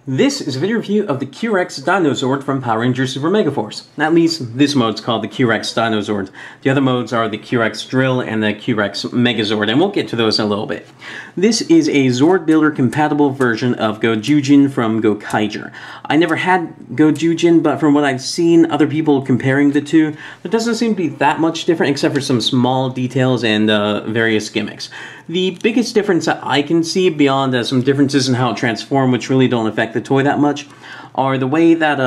This is a video review of the Q-Rex Dinozord from Power Rangers Super Megaforce. At least this mode's called the Q-Rex Dinozord. The other modes are the Q-Rex Drill and the Q-Rex Megazord, and we'll get to those in a little bit. This is a Zord Builder compatible version of GoZyuJin from Gokaiger. I never had GoZyuJin, but from what I've seen other people comparing the two, there doesn't seem to be that much different except for some small details and various gimmicks. The biggest difference that I can see beyond some differences in how it transforms, which really don't affect the toy that much, are the way that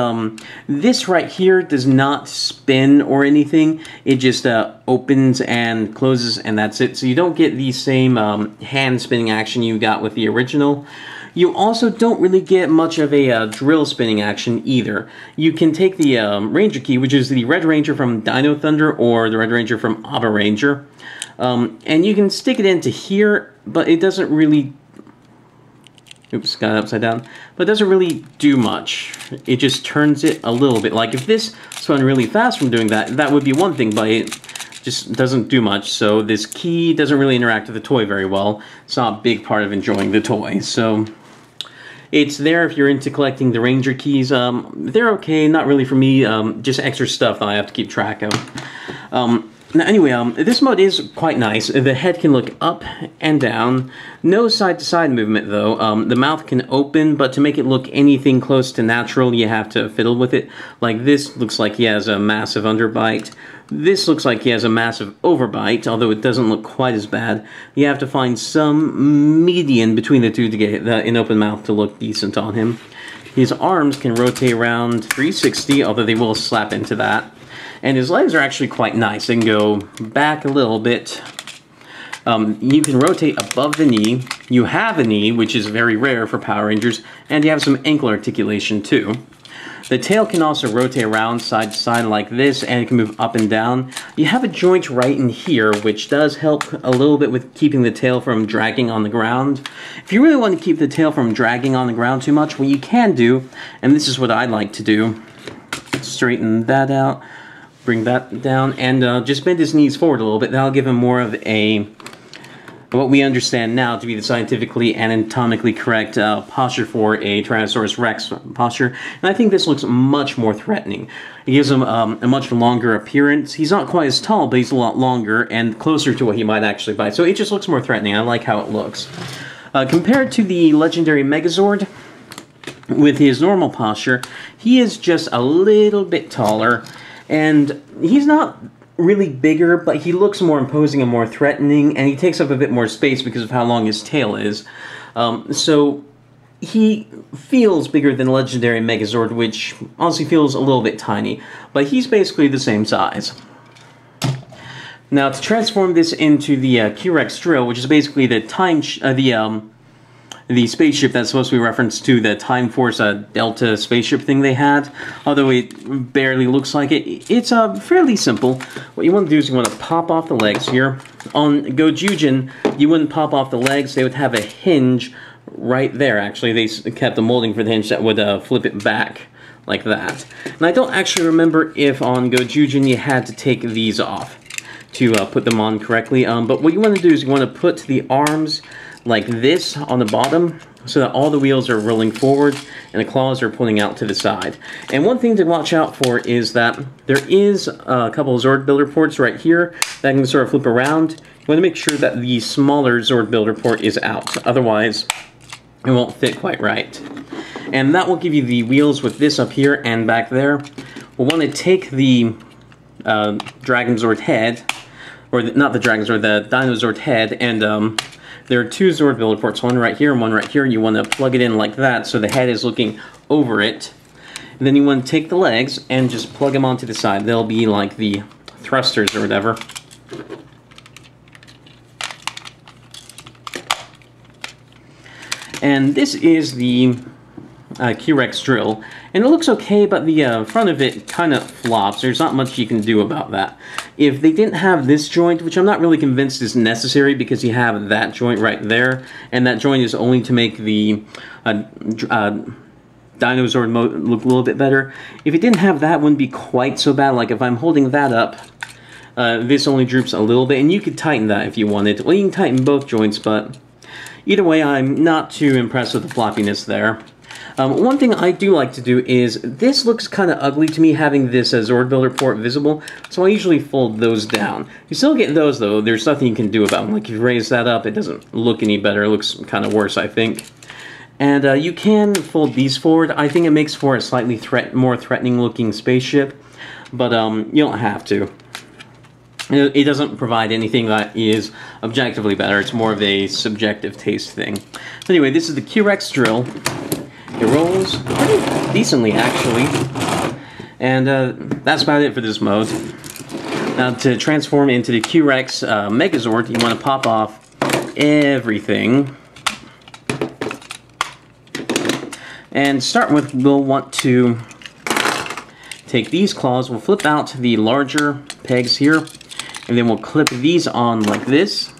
this right here does not spin or anything. It just opens and closes, and that's it. So you don't get the same hand spinning action you got with the original. You also don't really get much of a drill spinning action either. You can take the Ranger key, which is the Red Ranger from Dino Thunder or the Red Ranger from Abba Ranger, and you can stick it into here, but it doesn't really... Oops, got it upside down. But it doesn't really do much. It just turns it a little bit. Like if this spun really fast from doing that, that would be one thing, but it just doesn't do much. So this key doesn't really interact with the toy very well. It's not a big part of enjoying the toy. So it's there if you're into collecting the Ranger keys. They're okay, not really for me. Just extra stuff that I have to keep track of. Now anyway, this mode is quite nice. The head can look up and down. No side-to-side movement though. The mouth can open, but to make it look anything close to natural, you have to fiddle with it. Like this looks like he has a massive underbite. This looks like he has a massive overbite, although it doesn't look quite as bad. You have to find some median between the two to get an open mouth to look decent on him. His arms can rotate around 360, although they will slap into that. And his legs are actually quite nice. They can go back a little bit. You can rotate above the knee. You have a knee, which is very rare for Power Rangers, and you have some ankle articulation too. The tail can also rotate around side to side like this, and it can move up and down. You have a joint right in here, which does help a little bit with keeping the tail from dragging on the ground. If you really want to keep the tail from dragging on the ground too much, what you can do, and this is what I like to do, straighten that out, bring that down, and just bend his knees forward a little bit. That'll give him more of a, what we understand now to be the scientifically and anatomically correct posture for a Tyrannosaurus Rex posture. And I think this looks much more threatening. It gives him a much longer appearance. He's not quite as tall, but he's a lot longer and closer to what he might actually bite. So it just looks more threatening. I like how it looks. Compared to the legendary Megazord, with his normal posture, he is just a little bit taller. And he's not really bigger, but he looks more imposing and more threatening, and he takes up a bit more space because of how long his tail is. So he feels bigger than legendary Megazord, which honestly feels a little bit tiny, but he's basically the same size. Now, to transform this into the Q-Rex Drill, which is basically the the spaceship that's supposed to be a reference to the Time Force Delta spaceship thing they had, although it barely looks like it. It's fairly simple. What you want to do is you want to pop off the legs here. On GoZyuJin, you wouldn't pop off the legs. They would have a hinge right there, actually. They kept the molding for the hinge that would flip it back like that. And I don't actually remember if on GoZyuJin you had to take these off to put them on correctly. But what you want to do is you want to put the arms like this on the bottom so that all the wheels are rolling forward and the claws are pointing out to the side. And one thing to watch out for is that there is a couple of Zord Builder ports right here that can sort of flip around. You want to make sure that the smaller Zord Builder port is out, otherwise it won't fit quite right. And that will give you the wheels with this up here and back there. We'll want to take the Dragonzord head, or not the Dragonzord, the Dinozord head, and there are two Zord Builder ports, one right here and one right here. You want to plug it in like that so the head is looking over it. And then you want to take the legs and just plug them onto the side. They'll be like the thrusters or whatever. And this is the Q-Rex Drill. And it looks okay, but the front of it kind of flops. There's not much you can do about that. If they didn't have this joint, which I'm not really convinced is necessary because you have that joint right there, and that joint is only to make the Dinozord mode look a little bit better. If it didn't have that, it wouldn't be quite so bad. Like if I'm holding that up, this only droops a little bit, and you could tighten that if you wanted. Well, you can tighten both joints, but either way, I'm not too impressed with the floppiness there. One thing I do like to do is, this looks kind of ugly to me having this Zord Builder port visible, so I usually fold those down. You still get those though, there's nothing you can do about them. Like if you raise that up, it doesn't look any better, it looks kind of worse I think. And you can fold these forward. I think it makes for a slightly more threatening looking spaceship, but you don't have to. It doesn't provide anything that is objectively better, it's more of a subjective taste thing. So anyway, this is the Q-Rex drill. It rolls pretty decently, actually. And that's about it for this mode. Now, to transform into the Q-Rex Megazord, you want to pop off everything. And start with, we'll want to take these claws, we'll flip out the larger pegs here, and then we'll clip these on like this.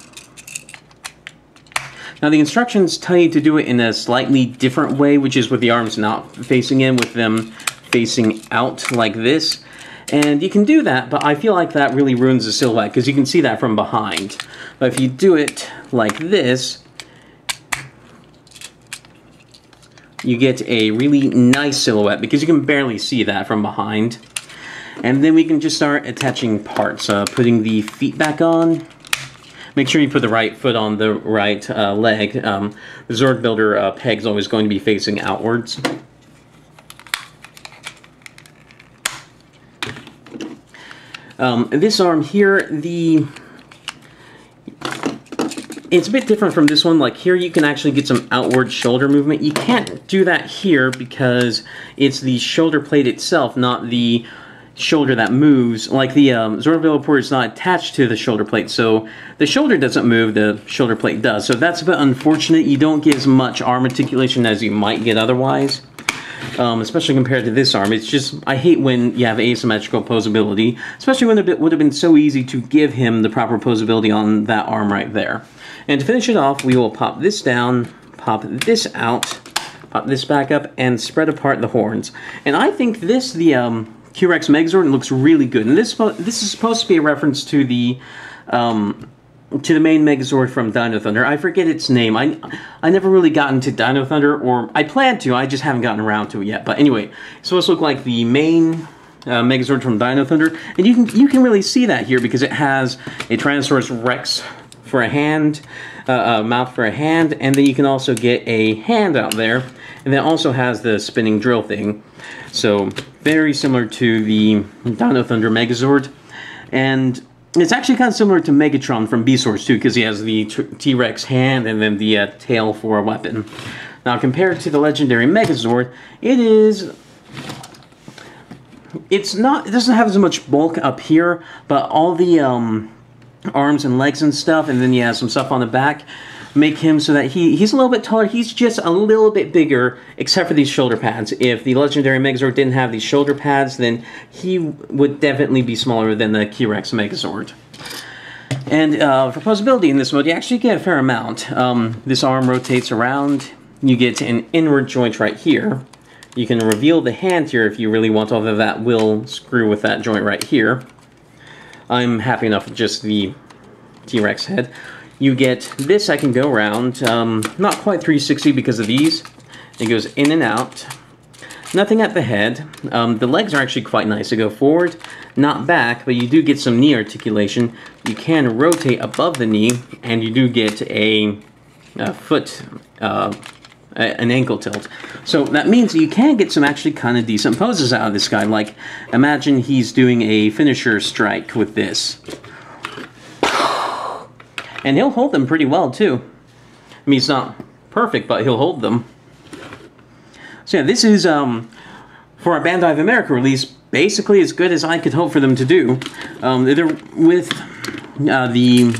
Now the instructions tell you to do it in a slightly different way, which is with the arms not facing in, with them facing out like this. And you can do that, but I feel like that really ruins the silhouette, because you can see that from behind. But if you do it like this, you get a really nice silhouette, because you can barely see that from behind. And then we can just start attaching parts, putting the feet back on. Make sure you put the right foot on the right leg. The Zord Builder peg is always going to be facing outwards. This arm here, it's a bit different from this one. Like here you can actually get some outward shoulder movement. You can't do that here because it's the shoulder plate itself, not the shoulder that moves. Like the Zord Builder port is not attached to the shoulder plate, so the shoulder doesn't move, the shoulder plate does. So that's a bit unfortunate. You don't get as much arm articulation as you might get otherwise, especially compared to this arm. It's just, I hate when you have asymmetrical posability, especially when it would have been so easy to give him the proper posability on that arm right there. And to finish it off, we will pop this down, pop this out, pop this back up, and spread apart the horns. And I think this, the Q-Rex Megazord, looks really good. And this is supposed to be a reference to the main Megazord from Dino Thunder. I forget its name. I never really got into Dino Thunder, or I plan to, I just haven't gotten around to it yet. But anyway, it's supposed to look like the main Megazord from Dino Thunder. And you can really see that here because it has a Tyrannosaurus Rex for a hand, mouth for a hand, and then you can also get a hand out there. And then also has the spinning drill thing. So, very similar to the Dino Thunder Megazord. And it's actually kind of similar to Megatron from B-Source too, because he has the T-Rex hand and then the tail for a weapon. Now, compared to the legendary Megazord, it doesn't have as much bulk up here, but all the arms and legs and stuff, and then he has some stuff on the back, make him so that he's a little bit taller. He's just a little bit bigger, except for these shoulder pads. If the legendary Megazord didn't have these shoulder pads, then he would definitely be smaller than the Q-Rex Megazord. And for posability in this mode, you actually get a fair amount. This arm rotates around. You get an inward joint right here. You can reveal the hand here if you really want, although that will screw with that joint right here. I'm happy enough with just the T-Rex head. You get this, I can go around, not quite 360 because of these. It goes in and out. Nothing at the head. The legs are actually quite nice to go forward, not back, but you do get some knee articulation. You can rotate above the knee, and you do get a foot, an ankle tilt. So that means you can get some actually kind of decent poses out of this guy. Like, imagine he's doing a finisher strike with this. And he'll hold them pretty well, too. I mean, it's not perfect, but he'll hold them. So yeah, this is, for a Bandai of America release, basically as good as I could hope for them to do. They're with the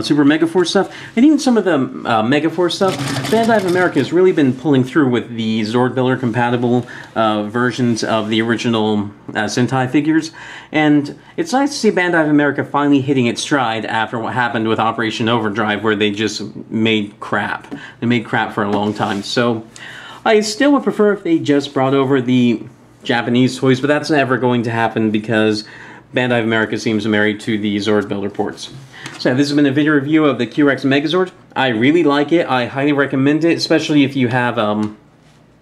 Super Megaforce stuff, and even some of the Megaforce stuff. Bandai of America has really been pulling through with the Zord Builder compatible versions of the original Sentai figures, and it's nice to see Bandai of America finally hitting its stride after what happened with Operation Overdrive, where they just made crap. They made crap for a long time. So I still would prefer if they just brought over the Japanese toys, but that's never going to happen because Bandai of America seems married to the Zord Builder ports. So this has been a video review of the Q-Rex Megazord. I really like it. I highly recommend it, especially if you have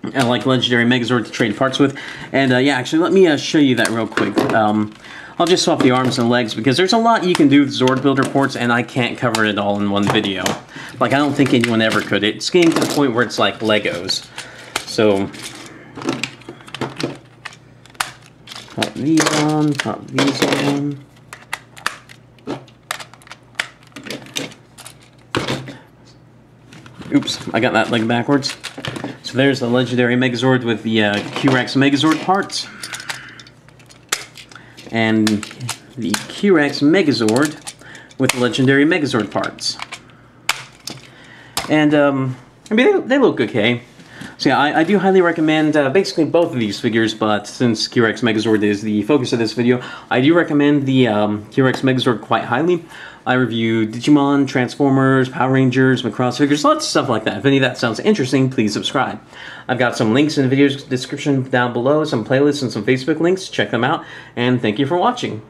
like Legendary Megazord to trade parts with. And yeah, actually, let me show you that real quick. I'll just swap the arms and legs because there's a lot you can do with Zord Builder ports, and I can't cover it all in one video. Like, I don't think anyone ever could. It's getting to the point where it's like Legos. So, pop these on, pop these on. Oops, I got that leg backwards. So there's the Legendary Megazord with the Q-Rex Megazord parts. And the Q-Rex Megazord with the Legendary Megazord parts. And, I mean, they look okay. So yeah, I do highly recommend basically both of these figures, but since Q-Rex Megazord is the focus of this video, I do recommend the Q-Rex Megazord quite highly. I review Digimon, Transformers, Power Rangers, Macross figures, lots of stuff like that. If any of that sounds interesting, please subscribe. I've got some links in the video description down below, some playlists and some Facebook links. Check them out, and thank you for watching.